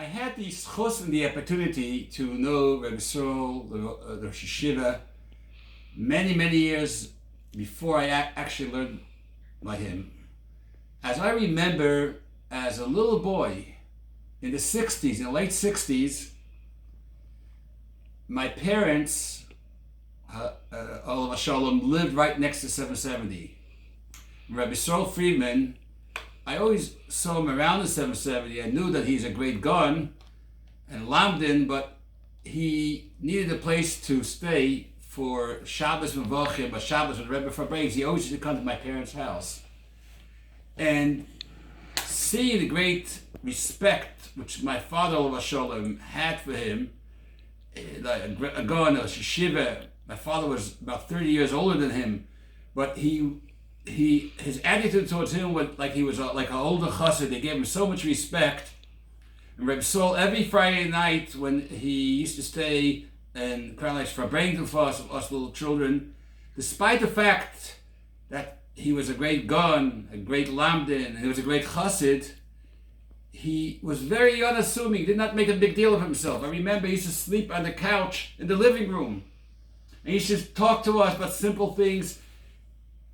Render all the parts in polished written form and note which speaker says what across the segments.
Speaker 1: I had the zchus and the opportunity to know Rabbi Yisrael, the Rosh Yeshiva, many, many years before I actually learned by him. As I remember, as a little boy in the 60s, in the late 60s, my parents, Olav Shalom, lived right next to 770. Rabbi Friedman, I always saw him around the 770. I knew that he's a great gun and lamdin, but he needed a place to stay for Shabbos Mevachim, or Shabbos with Rebbe for breaks. He always used to come to my parents' house. And seeing the great respect which my father, Olav Shalom, had for him, a gun, a yeshiva. My father was about 30 years older than him, but his attitude towards him was like he was like an older chassid. They gave him so much respect. And Reb Saul, every Friday night when he used to stay in Crown Heights for bringing for us little children, despite the fact that he was a great gun, a great lamdin, and he was a great chassid, he was very unassuming, did not make a big deal of himself. I remember he used to sleep on the couch in the living room. And he used to talk to us about simple things.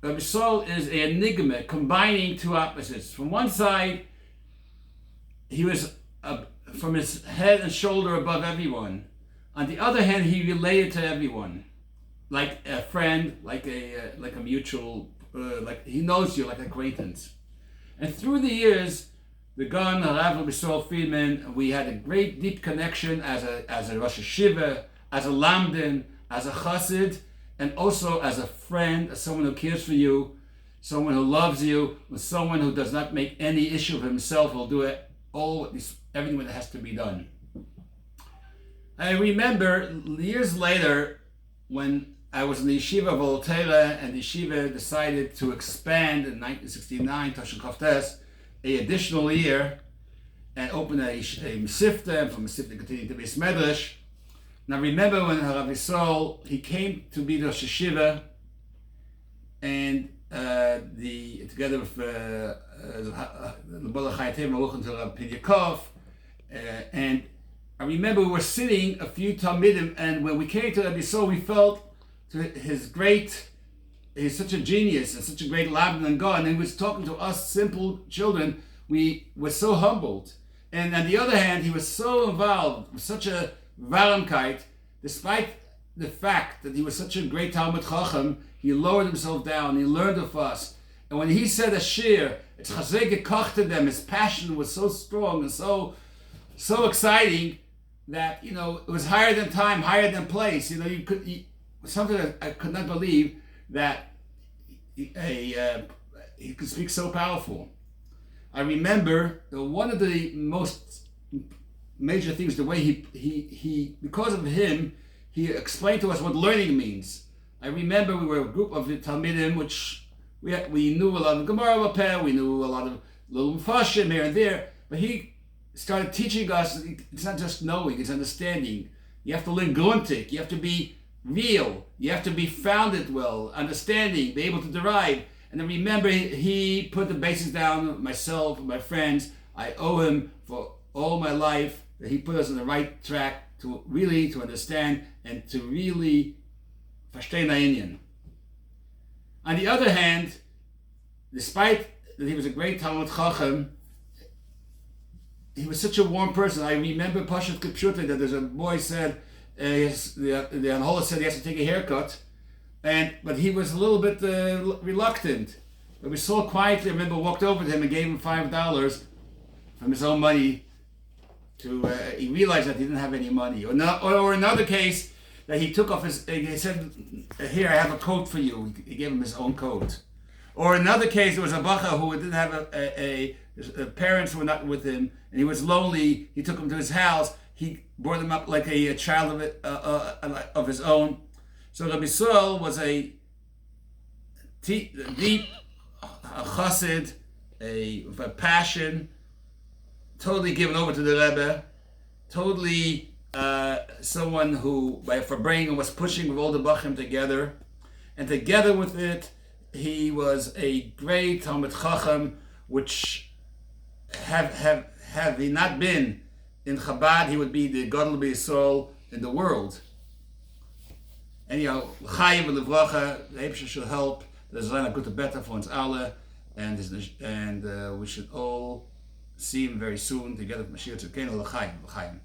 Speaker 1: Rabbi Saul is an enigma, combining two opposites. From one side, he was from his head and shoulder above everyone. On the other hand, he related to everyone, like a friend, like a mutual, like he knows you, like an acquaintance. And through the years, the Gun, Rabbi Friedman, we had a great deep connection as a Rosh Yeshiva, as a lamdin, as a chassid, and also as a friend, as someone who cares for you, someone who loves you, someone who does not make any issue of himself, will do it everything that has to be done. I remember years later when I was in the yeshiva of Voltaire, and the yeshiva decided to expand in 1969, Toshin Koftes, an additional year, and open a Mesifta, and from Mesifta continued to be Medrash. Now remember when Rabbi Saul, he came to be the Rosh Yeshiva, and together with the Bola Chayatim, Maluchan to Rabbi Pidyakov, and I remember we were sitting a few Talmidim, and when we came to Rabbi Saul, we felt he's such a genius and such a great Laban and God, and he was talking to us simple children. We were so humbled. And on the other hand, he was so involved with such a Valamkeit, despite the fact that he was such a great Talmud Chacham, he lowered himself down, he learned of us. And when he said a shir, it's chazek gekach to them, his passion was so strong and so exciting that, it was higher than time, higher than place. Something that I could not believe, that he could speak so powerful. I remember one of the most major things, the way he because of him, he explained to us what learning means. I remember we were a group of Talmidim, which we knew a lot of Gemara Lapeh, we knew a lot of little Mufashim here and there, but he started teaching us, it's not just knowing, it's understanding. You have to learn gruntik, you have to be real, you have to be founded well, understanding, be able to derive. And I remember he put the basis down, myself, my friends. I owe him for all my life, that he put us on the right track to understand and to really verstehen Inyan. On the other hand, despite that he was a great Talmud Chacham, he was such a warm person. I remember Pashat Kipshuta, that there's a boy said, the Anhola said he has to take a haircut, but he was a little bit reluctant. But we so quietly, I remember, walked over to him and gave him $5 from his own money. He realized that he didn't have any money. Or another case, that he took off he said, "Here, I have a coat for you." He gave him his own coat. Or another case, there was a bacha who didn't have his parents were not with him, and he was lonely. He took him to his house. He brought him up like a child of his own. So Rabbi Saul was a deep chassid, with a passion, totally given over to the Rebbe, totally someone who, for bringing, was pushing with all the bachim together, and together with it, he was a great Talmud Chacham, which have he not been in Chabad he would be the Gadol B'Yisrael in the world. Anyhow, L'chaim v'levracha, the Eibusher should help. There's a good better for us alle, and we should all see him very soon together with Mashiach Tzidkenu. L'chaim.